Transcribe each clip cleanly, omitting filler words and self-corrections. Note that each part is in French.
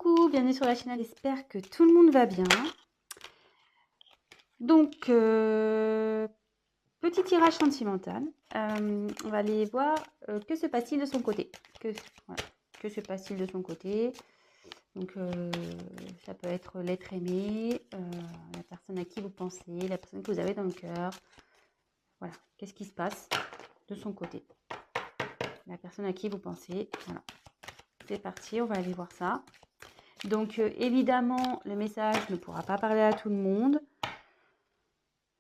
Coucou, bienvenue sur la chaîne, j'espère que tout le monde va bien. Donc, petit tirage sentimental. On va aller voir que se passe-t-il de son côté. Voilà, que se passe-t-il de son côté. Donc, ça peut être l'être aimé, la personne à qui vous pensez, la personne que vous avez dans le cœur. Voilà, qu'est-ce qui se passe de son côté. La personne à qui vous pensez. Voilà, c'est parti, on va aller voir ça. Donc, évidemment, le message ne pourra pas parler à tout le monde.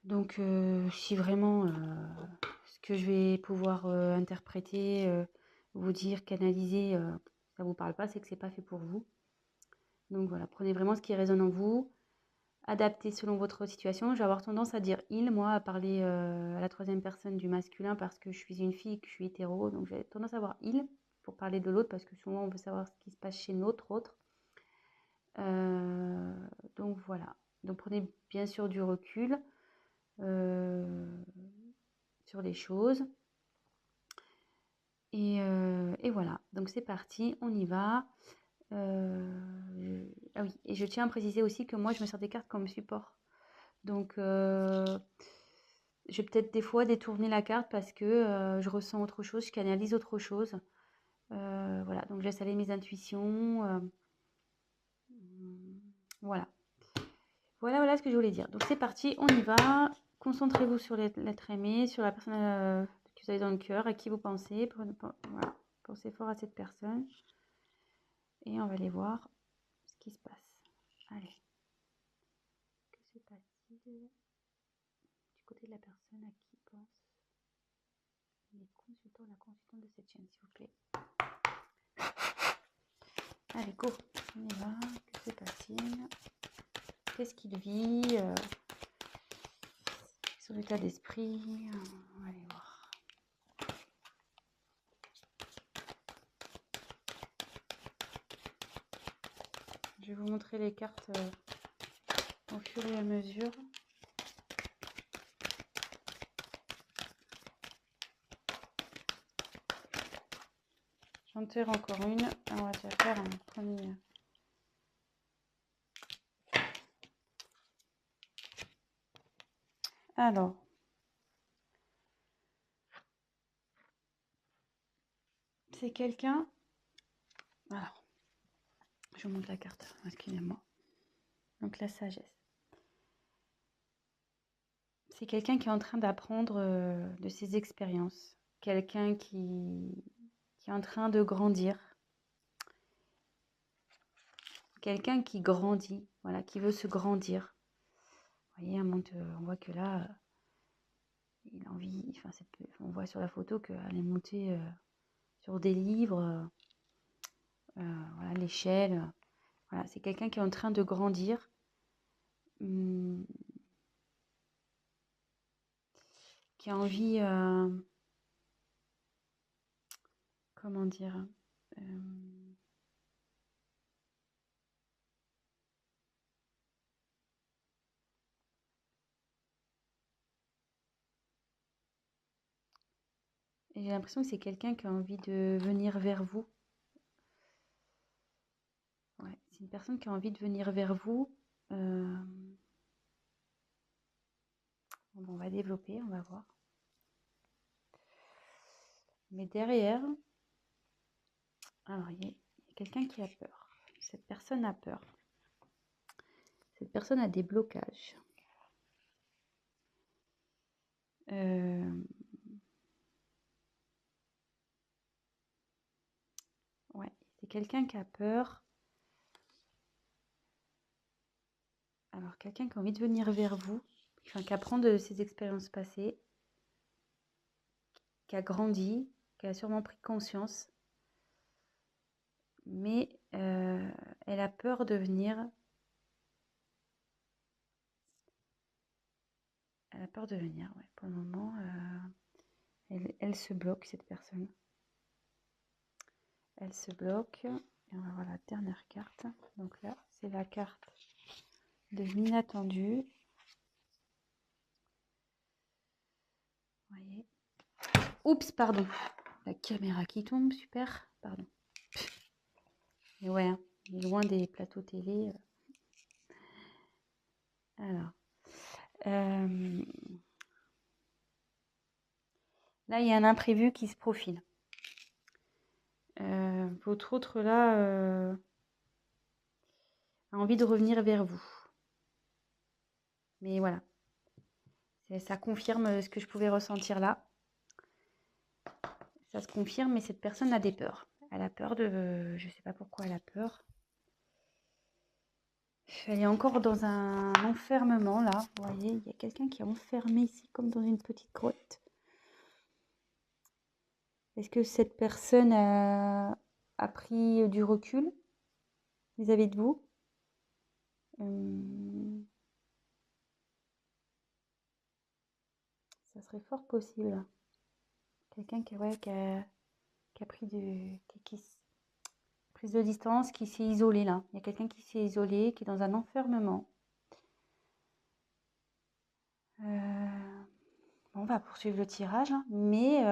Donc, si vraiment ce que je vais pouvoir interpréter, vous dire, canaliser, ça ne vous parle pas, c'est que ce n'est pas fait pour vous. Donc voilà, prenez vraiment ce qui résonne en vous, adaptez selon votre situation. Je vais avoir tendance à dire « il », moi, à parler à la troisième personne du masculin parce que je suis une fille et que je suis hétéro. Donc j'ai tendance à avoir « il » pour parler de l'autre parce que souvent on veut savoir ce qui se passe chez notre autre. Donc voilà, donc prenez bien sûr du recul sur les choses. Et voilà, donc c'est parti, on y va. Ah oui, et je tiens à préciser aussi que moi je me sers des cartes comme support. Donc je vais peut-être des fois détourner la carte parce que je ressens autre chose, je canalise autre chose. Voilà, donc je laisse aller mes intuitions. Voilà. Voilà ce que je voulais dire. Donc c'est parti, on y va. Concentrez-vous sur l'être aimé, sur la personne que vous avez dans le cœur, à qui vous pensez. Voilà. Pensez fort à cette personne. Et on va aller voir ce qui se passe. Allez. Que se passe-t-il du côté de la personne à qui pense les consultants, la consultante de cette chaîne, s'il vous plaît. Allez, go. On y va. Que se passe-t-il? Qu'est-ce qu'il vit? Son état d'esprit. On va aller voir. Je vais vous montrer les cartes au fur et à mesure. J'en tire encore une. On va déjà faire un premier. Alors. C'est quelqu'un. Alors. Je vous montre la carte. Excusez-moi. Donc la sagesse. C'est quelqu'un qui est en train d'apprendre de ses expériences. Quelqu'un qui est en train de grandir. Quelqu'un qui grandit, voilà, qui veut se grandir. Vous voyez, on voit que là, il a envie, enfin, on voit sur la photo qu'elle est montée sur des livres, voilà, l'échelle. Voilà, c'est quelqu'un qui est en train de grandir. Qui a envie, comment dire, et j'ai l'impression que c'est quelqu'un qui a envie de venir vers vous. Ouais, c'est une personne qui a envie de venir vers vous. Bon, on va développer, on va voir. Mais derrière, alors il y a quelqu'un qui a peur. Cette personne a peur. Cette personne a des blocages. Ouais, c'est quelqu'un qui a peur. Alors, quelqu'un qui a envie de venir vers vous, enfin, qui apprend de ses expériences passées, qui a grandi, qui a sûrement pris conscience, mais elle a peur de venir. Elle a peur de venir, ouais. Pour le moment, elle se bloque, cette personne. Elle se bloque. Et on va voir la dernière carte. Donc là, c'est la carte de l'inattendu. Vous voyez. Oups, pardon. La caméra qui tombe, super. Pardon. Et ouais, hein, loin des plateaux télé. Alors, là, il y a un imprévu qui se profile. Votre autre, là, a envie de revenir vers vous. Mais voilà, ça confirme ce que je pouvais ressentir là. Ça se confirme, mais cette personne a des peurs. Elle a peur de... Je ne sais pas pourquoi elle a peur. Elle est encore dans un enfermement, là. Vous voyez, il y a quelqu'un qui est enfermé ici, comme dans une petite grotte. Est-ce que cette personne a pris du recul vis-à-vis de vous? Ça serait fort possible. Quelqu'un qui, ouais, qui a pris prise de distance, qui s'est isolé là. Il y a quelqu'un qui s'est isolé, qui est dans un enfermement. On va poursuivre le tirage, hein, mais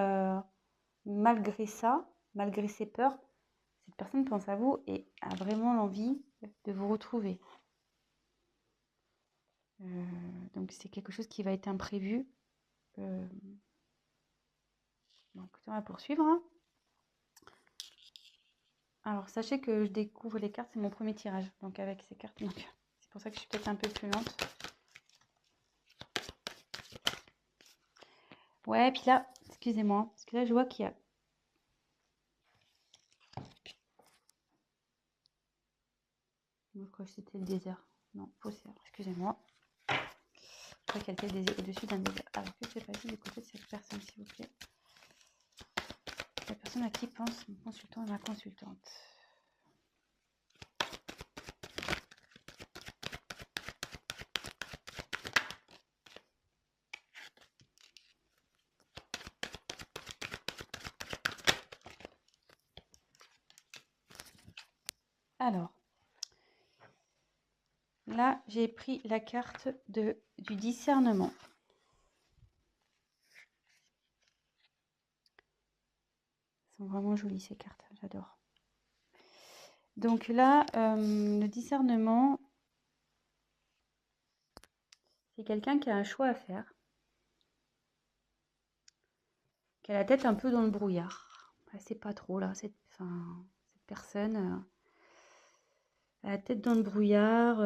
malgré ça, malgré ses peurs, cette personne pense à vous et a vraiment l'envie de vous retrouver. Donc c'est quelque chose qui va être imprévu. Bon, écoutez, on va poursuivre. Hein. Alors sachez que je découvre les cartes, c'est mon premier tirage. Donc avec ces cartes, c'est pour ça que je suis peut-être un peu plus lente. Ouais, puis là, excusez-moi, parce que là je vois qu'il y a... Je crois que c'était le désert. Non, faussaire, excusez-moi. Je crois qu'elle était au-dessus d'un désert. Alors que c'est passé du côté de cette personne, s'il vous plaît? La personne à qui pense mon consultant et ma consultante. Alors, là, j'ai pris la carte du discernement. Elles sont vraiment jolies ces cartes, j'adore. Donc là, le discernement, c'est quelqu'un qui a un choix à faire, qui a la tête un peu dans le brouillard. Elle sait pas trop là, cette personne a la tête dans le brouillard.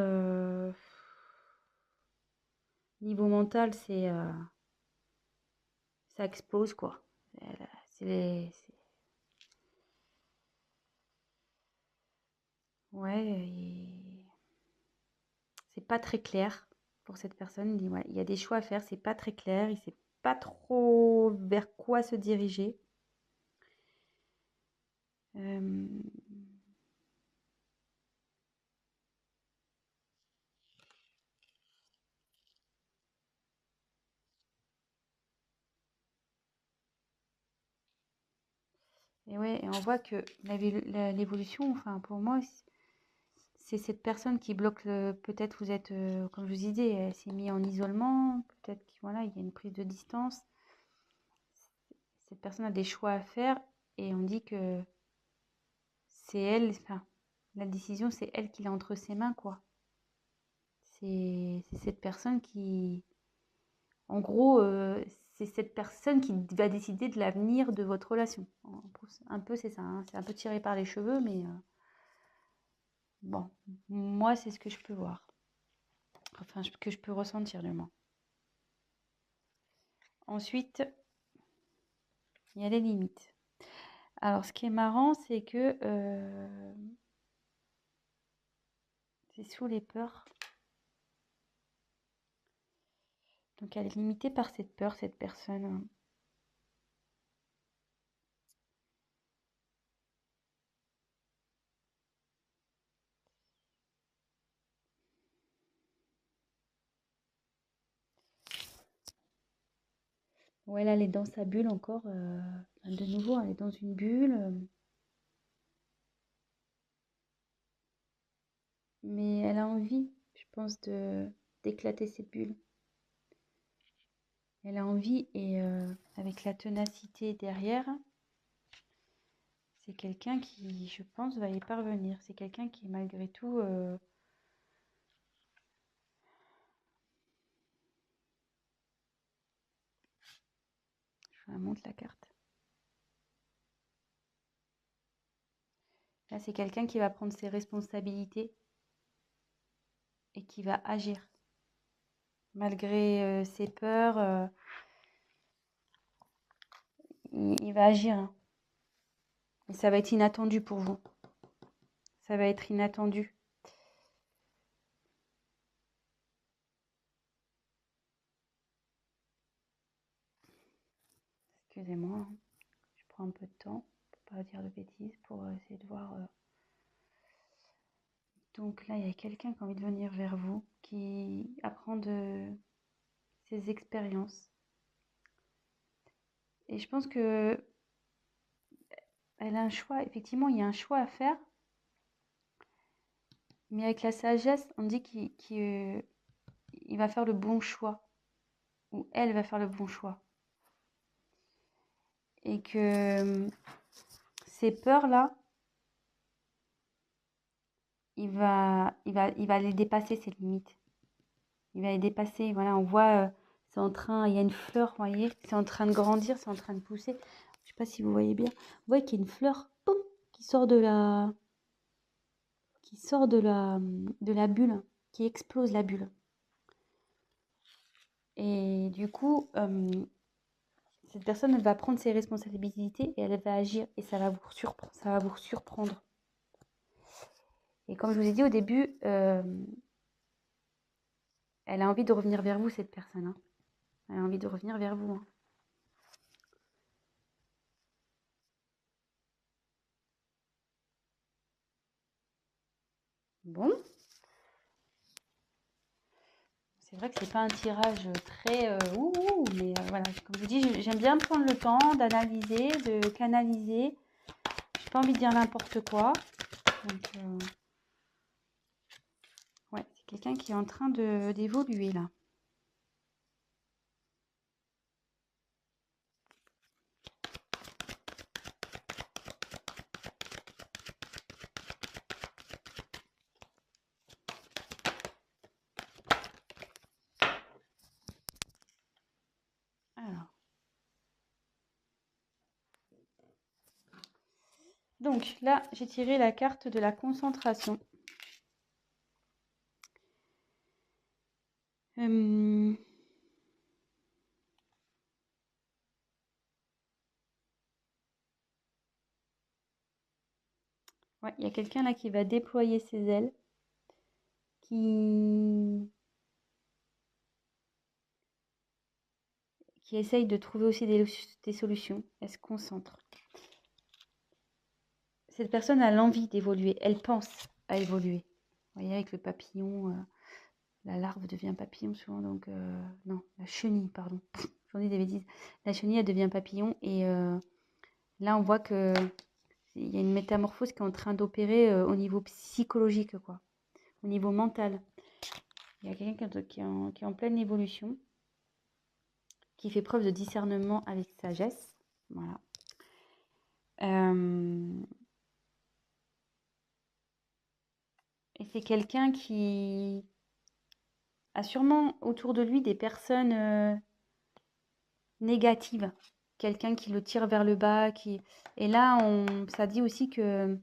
Niveau mental, ça explose quoi. Ouais, c'est pas très clair pour cette personne. Il dit, ouais, il y a des choix à faire, c'est pas très clair, il sait pas trop vers quoi se diriger. Et ouais, et on voit que l'évolution, enfin pour moi, c'est cette personne qui bloque peut-être vous êtes, comme je vous disais, elle s'est mise en isolement, peut-être qu'il voilà, il y a une prise de distance. Cette personne a des choix à faire et on dit que c'est elle, enfin, la décision, c'est elle qui l'a entre ses mains, quoi. C'est cette personne qui, en gros, c'est cette personne qui va décider de l'avenir de votre relation. Un peu, c'est ça, hein, c'est un peu tiré par les cheveux, mais bon, moi, c'est ce que je peux voir. Enfin, que je peux ressentir, du moins. Ensuite, il y a les limites. Alors, ce qui est marrant, c'est que c'est sous les peurs. Donc, elle est limitée par cette peur, cette personne. Ouais, là, elle est dans sa bulle encore. De nouveau, elle est dans une bulle. Mais elle a envie, je pense, d'éclater cette bulle. Elle a envie et avec la ténacité derrière, c'est quelqu'un qui, je pense, va y parvenir. C'est quelqu'un qui, malgré tout, je vous montre la carte. Là, c'est quelqu'un qui va prendre ses responsabilités et qui va agir. Malgré ses peurs, il va agir. Hein. Et ça va être inattendu pour vous. Ça va être inattendu. Excusez-moi, hein. Je prends un peu de temps pour pas dire de bêtises, pour essayer de voir. Donc là, il y a quelqu'un qui a envie de venir vers vous, qui apprend de ses expériences. Et je pense que elle a un choix. Effectivement, il y a un choix à faire. Mais avec la sagesse, on dit qu'il va faire le bon choix. Ou elle va faire le bon choix. Et que ces peurs-là, il va les dépasser, ces limites. Il va les dépasser. Voilà, on voit, c'est en train, il y a une fleur, vous voyez, c'est en train de grandir, c'est en train de pousser. Je ne sais pas si vous voyez bien. Vous voyez qu'il y a une fleur, poum, qui sort de la bulle, qui explose la bulle. Et du coup, cette personne, elle va prendre ses responsabilités et elle va agir. Et ça va vous surprendre. Et comme je vous ai dit au début, elle a envie de revenir vers vous, cette personne. Hein. Elle a envie de revenir vers vous. Hein. Bon. C'est vrai que c'est pas un tirage très mais voilà, comme je vous dis, j'aime bien prendre le temps d'analyser, de canaliser. J'ai pas envie de dire n'importe quoi. Donc, ouais, c'est quelqu'un qui est en train d'évoluer là. Alors. Donc là, j'ai tiré la carte de la concentration. Ouais, il y a quelqu'un là qui va déployer ses ailes, qui essaye de trouver aussi des solutions. Elle se concentre. Cette personne a l'envie d'évoluer, elle pense à évoluer. Vous voyez, avec le papillon, la larve devient papillon souvent, donc non, la chenille, pardon, j'en dis des bêtises. La chenille, elle devient papillon, et là, on voit que il y a une métamorphose qui est en train d'opérer au niveau psychologique, quoi, au niveau mental. Il y a quelqu'un qui est en pleine évolution, qui fait preuve de discernement avec sagesse, voilà. Et c'est quelqu'un qui a sûrement autour de lui des personnes négatives. Quelqu'un qui le tire vers le bas. Et là, ça dit aussi que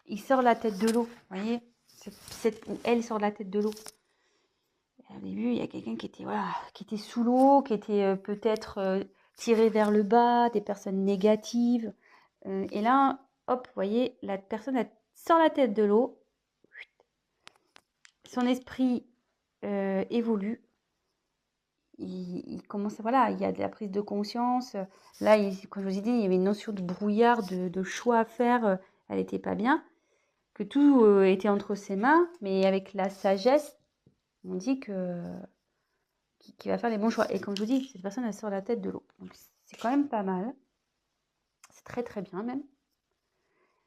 il sort la tête de l'eau. Vous voyez, ou elle sort la tête de l'eau. Au début, il y a quelqu'un qui était sous l'eau, qui était peut-être tiré vers le bas, des personnes négatives. Et là, hop, vous voyez, la personne elle sort la tête de l'eau. Son esprit évolue. Il commence, voilà, il y a de la prise de conscience. Là, comme je vous ai dit, il y avait une notion de brouillard, de choix à faire. Elle n'était pas bien. Que tout était entre ses mains, mais avec la sagesse, on dit qu'il va faire les bons choix. Et comme je vous dis, cette personne, elle sort la tête de l'eau. Donc, c'est quand même pas mal. C'est très, très bien, même.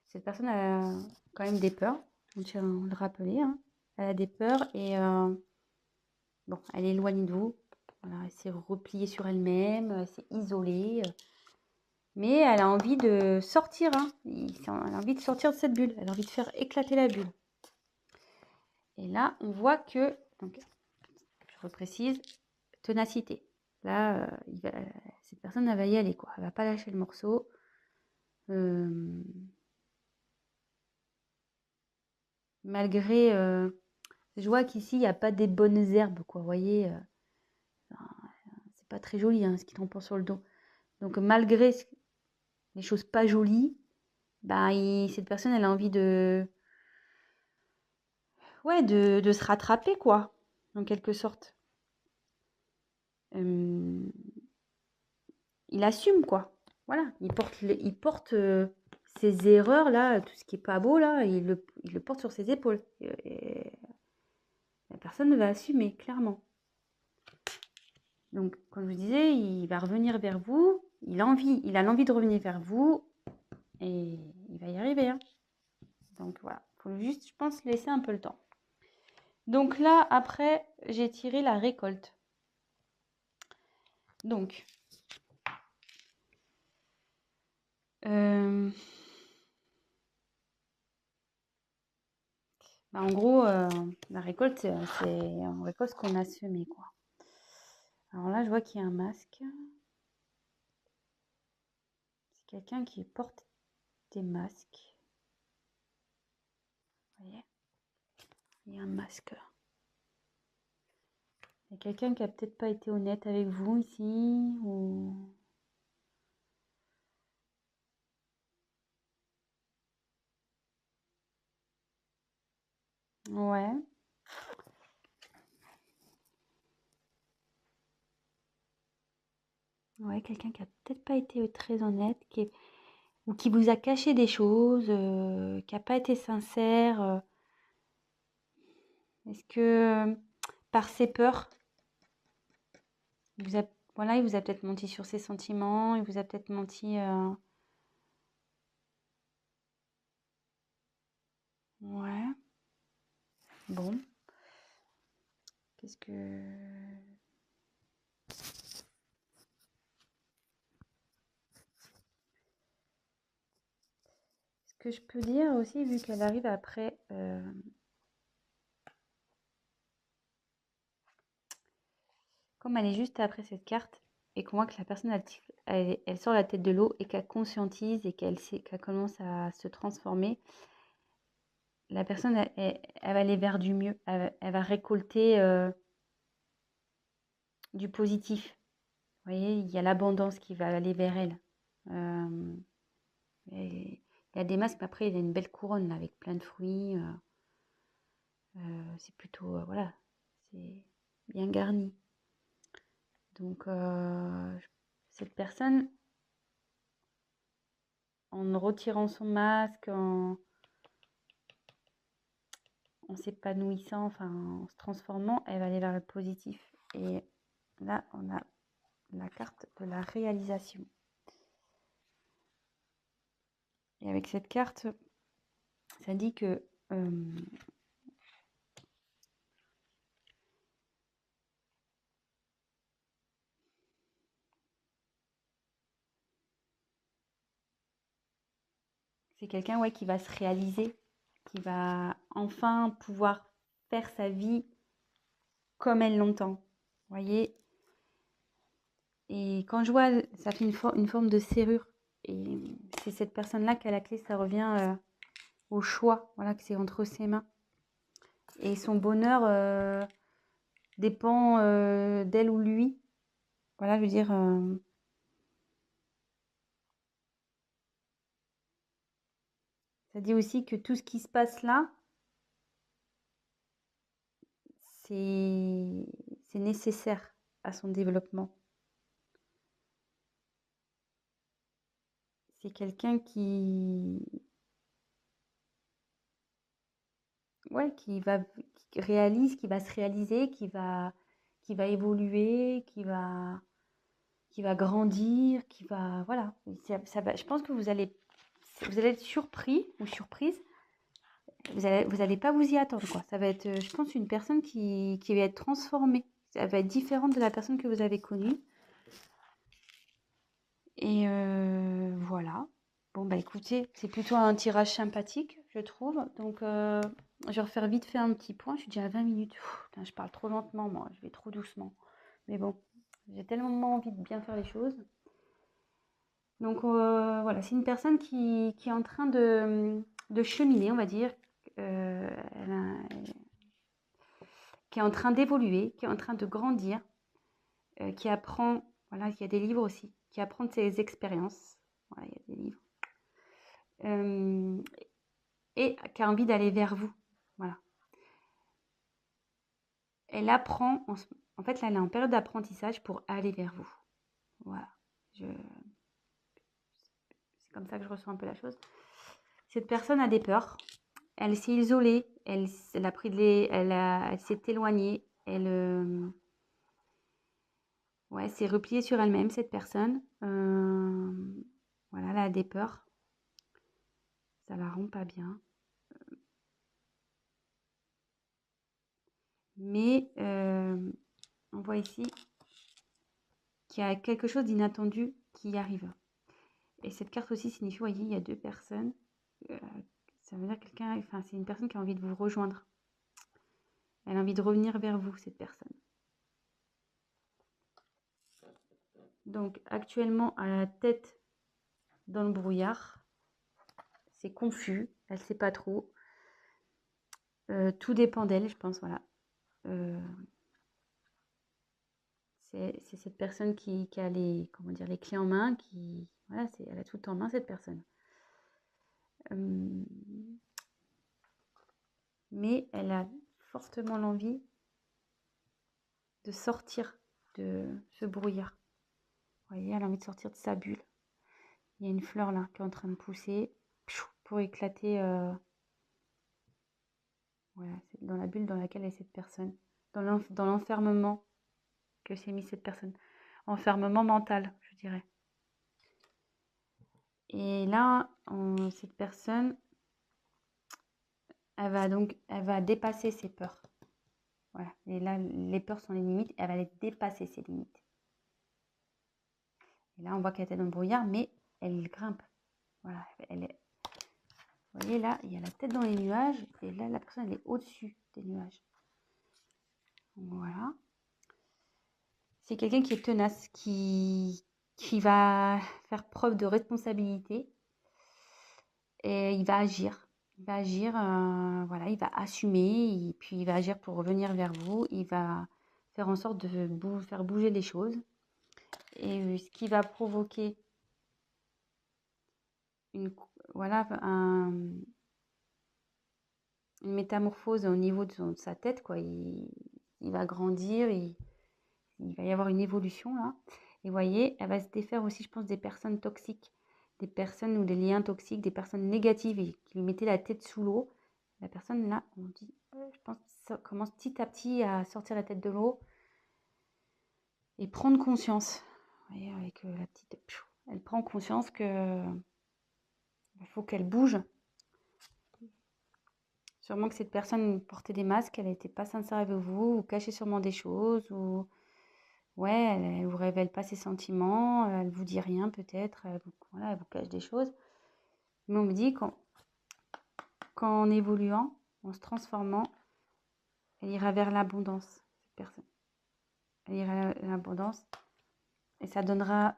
Cette personne a quand même des peurs. On tient à le rappeler. Hein. Elle a des peurs et bon, elle est éloignée de vous. Voilà, elle s'est repliée sur elle-même, elle s'est isolée. Mais elle a envie de sortir, hein. Elle a envie de sortir de cette bulle. Elle a envie de faire éclater la bulle. Et là, on voit que, donc, je reprécise, ténacité. Là, cette personne, elle va y aller, quoi. Elle va pas lâcher le morceau. Malgré, je vois qu'ici, il n'y a pas des bonnes herbes, quoi. Vous voyez, c'est pas très joli, hein, ce qui tombe sur le dos. Donc, malgré les choses pas jolies, bah, cette personne, elle a envie ouais, de se rattraper, quoi, en quelque sorte. Il assume, quoi. Voilà, il porte ses erreurs, là, tout ce qui est pas beau, là, il le porte sur ses épaules. Et la personne va assumer, clairement. Donc, comme je vous disais, il va revenir vers vous, il a l'envie de revenir vers vous, et il va y arriver, hein. Donc, voilà, il faut juste, je pense, laisser un peu le temps. Donc là, après, j'ai tiré la récolte. Donc, bah, en gros, la récolte, c'est on récolte ce qu'on a semé, quoi. Alors là, je vois qu'il y a un masque. C'est quelqu'un qui porte des masques. Vous voyez? Il y a un masque. Il y a quelqu'un qui a peut-être pas été honnête avec vous ici, ou... Ouais. Ouais, quelqu'un qui a peut-être pas été très honnête, ou qui vous a caché des choses, qui a pas été sincère. Est-ce que par ses peurs, voilà, il vous a peut-être menti sur ses sentiments, il vous a peut-être menti. Ouais. Bon. Qu'est-ce que... Ce que je peux dire aussi, vu qu'elle arrive après... Comme elle est juste après cette carte, et qu'on voit que la personne, elle sort la tête de l'eau et qu'elle conscientise et qu'elle commence à se transformer, la personne, elle va aller vers du mieux. Elle va récolter du positif. Vous voyez, il y a l'abondance qui va aller vers elle. Il y a des masques, mais après, il y a une belle couronne là, avec plein de fruits. C'est plutôt, voilà, c'est bien garni. Donc, cette personne, en retirant son masque, en s'épanouissant, enfin, en se transformant, elle va aller vers le positif. Et là, on a la carte de la réalisation. Et avec cette carte, ça dit que c'est quelqu'un, ouais, qui va se réaliser, qui va enfin pouvoir faire sa vie comme elle l'entend. Vous voyez? Et quand je vois, ça fait une forme de serrure. Et c'est cette personne-là qui a la clé, ça revient au choix, voilà, que c'est entre ses mains. Et son bonheur dépend d'elle ou lui. Voilà, je veux dire, ça dit aussi que tout ce qui se passe là, c'est nécessaire à son développement. C'est quelqu'un ouais, qui réalise, qui va se réaliser, qui va évoluer, qui va grandir, qui va, voilà. Je pense que vous allez être surpris ou surprise. Vous allez pas vous y attendre, quoi. Ça va être, je pense, une personne qui va être transformée. Ça va être différente de la personne que vous avez connue. Et voilà. Bon, bah écoutez, c'est plutôt un tirage sympathique, je trouve. Donc, je vais refaire vite fait un petit point. Je suis déjà à 20 minutes. Putain, je parle trop lentement, moi. Je vais trop doucement. Mais bon, j'ai tellement envie de bien faire les choses. Donc, voilà, c'est une personne qui est en train de cheminer, on va dire. Elle qui est en train d'évoluer, qui est en train de grandir, qui apprend, voilà, il y a des livres aussi, qui apprend de ses expériences. Voilà, il y a des livres. Et qui a envie d'aller vers vous. Voilà. Elle apprend, en fait, là, elle est en période d'apprentissage pour aller vers vous. Voilà. C'est comme ça que je ressens un peu la chose. Cette personne a des peurs. Elle s'est isolée. Elle a pris elle s'est éloignée. Elle ouais, s'est repliée sur elle-même, cette personne. Voilà, elle a des peurs. Ça la rend pas bien. Mais on voit ici qu'il y a quelque chose d'inattendu qui arrive. Et cette carte aussi signifie, vous voyez, il y a deux personnes. Ça veut dire quelqu'un, enfin, c'est une personne qui a envie de vous rejoindre. Elle a envie de revenir vers vous, cette personne. Donc, actuellement, à la tête dans le brouillard, c'est confus, elle ne sait pas trop. Tout dépend d'elle, je pense, voilà. C'est cette personne qui a les, comment dire, les clés en main, voilà, elle a tout en main, cette personne. Mais elle a fortement l'envie de sortir de ce brouillard. Vous voyez, elle a envie de sortir de sa bulle. Il y a une fleur là qui est en train de pousser pour éclater. Voilà, c'est dans la bulle dans laquelle est cette personne. Dans l'enfermement que s'est mis cette personne. Enfermement mental, je dirais. Et là, cette personne, elle va dépasser ses peurs. Voilà. Et là, les peurs sont les limites. Elle va les dépasser, ses limites. Et là, on voit qu'elle était dans le brouillard, mais elle grimpe. Voilà. Vous voyez, là, il y a la tête dans les nuages. Et là, la personne, elle est au-dessus des nuages. Voilà. C'est quelqu'un qui est tenace, qui va faire preuve de responsabilité. Et il va agir. Il va agir, voilà, il va assumer. Et puis, il va agir pour revenir vers vous. Il va faire en sorte de faire bouger les choses. Et ce qui va provoquer voilà, une métamorphose au niveau de sa tête, quoi. Il va grandir, il va y avoir une évolution là. Et vous voyez, elle va se défaire aussi, je pense, des personnes toxiques, des personnes ou des liens toxiques, des personnes négatives et qui lui mettaient la tête sous l'eau. La personne là, on dit, je pense, ça commence petit à petit à sortir la tête de l'eau et prendre conscience. Vous voyez, avec la petite, elle prend conscience que il faut qu'elle bouge. Sûrement que cette personne portait des masques, elle n'était pas sincère avec vous, ou cachait sûrement des choses, ou ouais, elle vous révèle pas ses sentiments, elle vous dit rien peut-être, voilà, elle vous cache des choses. Mais on me dit qu'en évoluant, en se transformant, elle ira vers l'abondance, cette personne. Elle ira vers l'abondance et ça donnera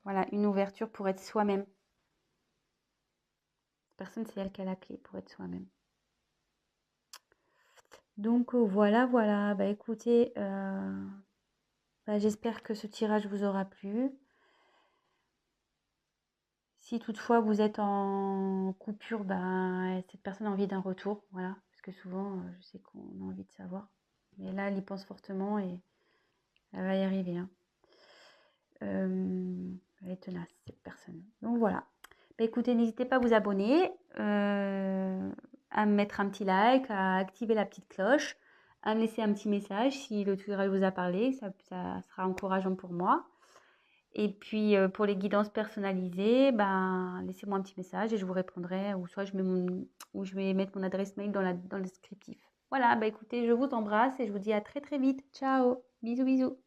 voilà, une ouverture pour être soi-même. Cette personne, c'est elle qui a la clé pour être soi-même. Donc voilà, voilà. Bah écoutez, bah, j'espère que ce tirage vous aura plu. Si toutefois vous êtes en coupure, bah, cette personne a envie d'un retour, voilà. Parce que souvent, je sais qu'on a envie de savoir. Mais là, elle y pense fortement et elle va y arriver, hein. Elle est tenace, cette personne. Donc voilà. Bah, écoutez, n'hésitez pas à vous abonner, à me mettre un petit like, à activer la petite cloche, à me laisser un petit message si le tirage vous a parlé. Ça sera encourageant pour moi. Et puis, pour les guidances personnalisées, ben, laissez-moi un petit message et je vous répondrai ou soit je vais mettre mon adresse mail dans le descriptif. Voilà, bah, écoutez, je vous embrasse et je vous dis à très, très vite. Ciao! Bisous, bisous!